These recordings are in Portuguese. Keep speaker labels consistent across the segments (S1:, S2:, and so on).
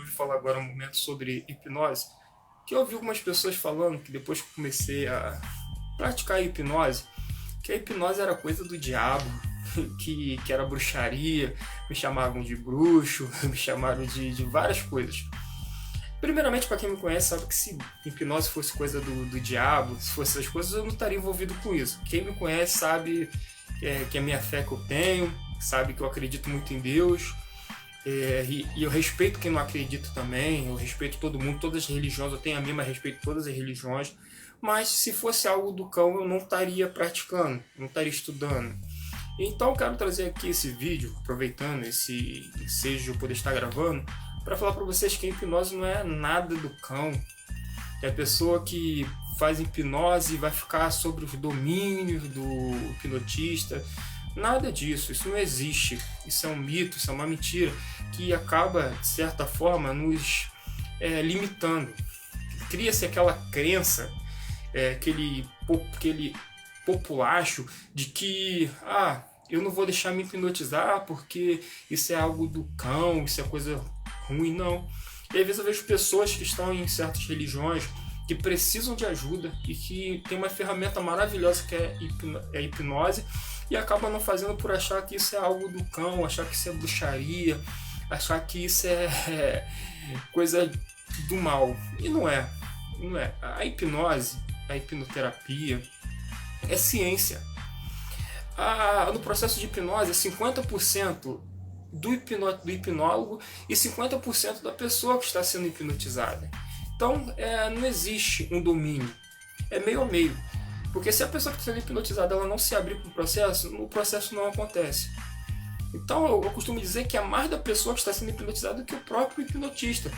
S1: ouvi falar agora um momento sobre hipnose, que eu ouvi algumas pessoas falando que depois que eu comecei a praticar a hipnose, que a hipnose era coisa do diabo, que era bruxaria, me chamavam de bruxo, me chamaram de várias coisas. Primeiramente, para quem me conhece, sabe que se hipnose fosse coisa do diabo, se fosse essas coisas, eu não estaria envolvido com isso. Quem me conhece sabe que a minha fé que eu tenho, sabe que eu acredito muito em Deus, e eu respeito quem não acredita também, eu respeito todo mundo, todas as religiões, eu tenho a minha, mas respeito todas as religiões. Mas se fosse algo do cão, eu não estaria praticando, não estaria estudando. Então eu quero trazer aqui esse vídeo, aproveitando esse ensejo de eu poder estar gravando, para falar para vocês que a hipnose não é nada do cão. É a pessoa que faz hipnose vai ficar sobre os domínios do hipnotista. Nada disso, isso não existe. Isso é um mito, isso é uma mentira que acaba, de certa forma, nos limitando. Cria-se aquela crença, aquele populacho de que eu não vou deixar me hipnotizar porque isso é algo do cão, isso é coisa ruim, não. E às vezes eu vejo pessoas que estão em certas religiões que precisam de ajuda e que tem uma ferramenta maravilhosa que é a hipnose e acabam não fazendo por achar que isso é algo do cão, achar que isso é bruxaria, achar que isso é coisa do mal. E não é. Não é. A hipnose, a hipnoterapia é ciência. No processo de hipnose, 50% do hipnólogo e 50% da pessoa que está sendo hipnotizada. Então, não existe um domínio. É meio a meio. Porque se a pessoa que está sendo hipnotizada ela não se abrir para o processo não acontece. Então, eu costumo dizer que é mais da pessoa que está sendo hipnotizada do que o próprio hipnotista.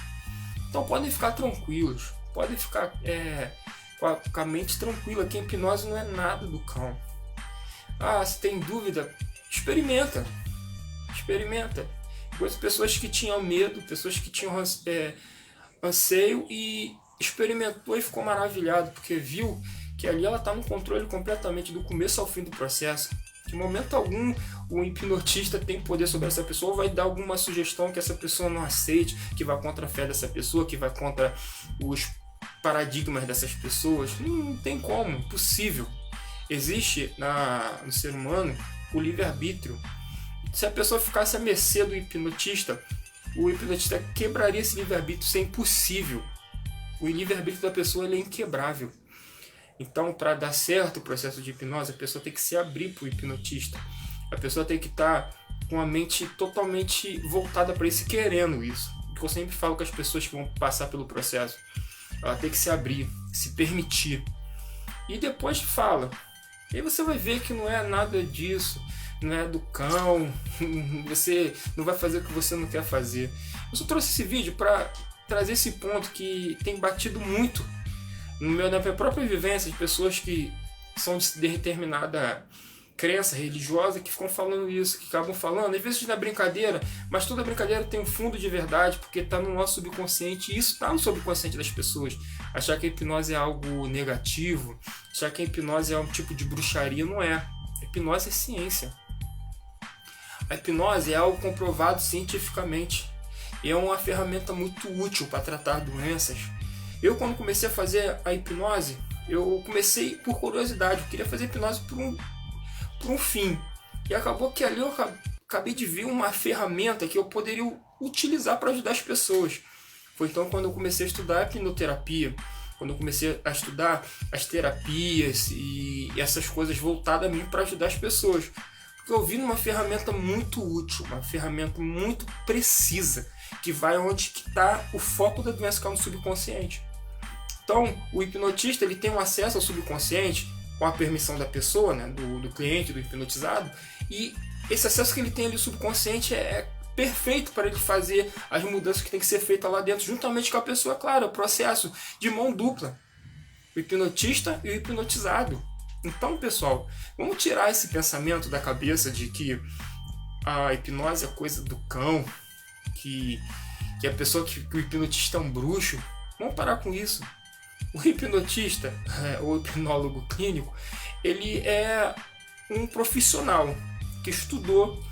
S1: Então, podem ficar tranquilos. Podem ficar com a mente tranquila, que a hipnose não é nada do cão. Se tem dúvida, experimenta. Conheço pessoas que tinham medo, pessoas que tinham anseio e experimentou e ficou maravilhado, porque viu que ali ela está no controle completamente do começo ao fim do processo. De momento algum o hipnotista tem poder sobre essa pessoa, ou vai dar alguma sugestão que essa pessoa não aceite, que vai contra a fé dessa pessoa, que vai contra os paradigmas dessas pessoas. Não tem como, impossível. Existe no ser humano o livre-arbítrio. Se a pessoa ficasse à mercê do hipnotista, o hipnotista quebraria esse livre-arbítrio. Isso é impossível. O livre-arbítrio da pessoa ele é inquebrável. Então, para dar certo o processo de hipnose, a pessoa tem que se abrir para o hipnotista. A pessoa tem que estar com a mente totalmente voltada para isso, querendo isso. Eu sempre falo com as pessoas que vão passar pelo processo. Ela tem que se abrir, se permitir. E depois fala. E aí você vai ver que não é nada disso. Não é do cão. Você não vai fazer o que você não quer fazer. Eu só trouxe esse vídeo para trazer esse ponto que tem batido muito na minha própria vivência, de pessoas que são de determinada crença religiosa que ficam falando isso, que acabam falando, às vezes na brincadeira, mas toda brincadeira tem um fundo de verdade, porque está no nosso subconsciente, e isso está no subconsciente das pessoas. Achar que a hipnose é algo negativo, achar que a hipnose é um tipo de bruxaria, não é. A hipnose é ciência. A hipnose é algo comprovado cientificamente, e é uma ferramenta muito útil para tratar doenças. Eu, quando comecei a fazer a hipnose, eu comecei por curiosidade, eu queria fazer hipnose por um fim. E acabou que ali eu acabei de ver uma ferramenta que eu poderia utilizar para ajudar as pessoas. Foi então quando eu comecei a estudar a hipnoterapia, quando eu comecei a estudar as terapias e essas coisas voltadas a mim para ajudar as pessoas. Porque eu vi numa ferramenta muito útil, uma ferramenta muito precisa, que vai onde está o foco da doença, que é no subconsciente. Então, o hipnotista ele tem um acesso ao subconsciente com a permissão da pessoa, né, do cliente, do hipnotizado, e esse acesso que ele tem ali ao subconsciente é perfeito para ele fazer as mudanças que tem que ser feitas lá dentro, juntamente com a pessoa, claro, é o processo de mão dupla, o hipnotista e o hipnotizado. Então, pessoal, vamos tirar esse pensamento da cabeça de que a hipnose é coisa do cão, que a pessoa que o hipnotista é um bruxo. Vamos parar com isso. O hipnotista, ou hipnólogo clínico, ele é um profissional que estudou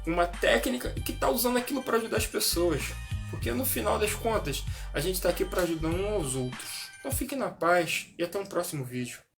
S1: uma técnica e que está usando aquilo para ajudar as pessoas. Porque no final das contas, a gente está aqui para ajudar uns aos outros. Então fique na paz e até um próximo vídeo.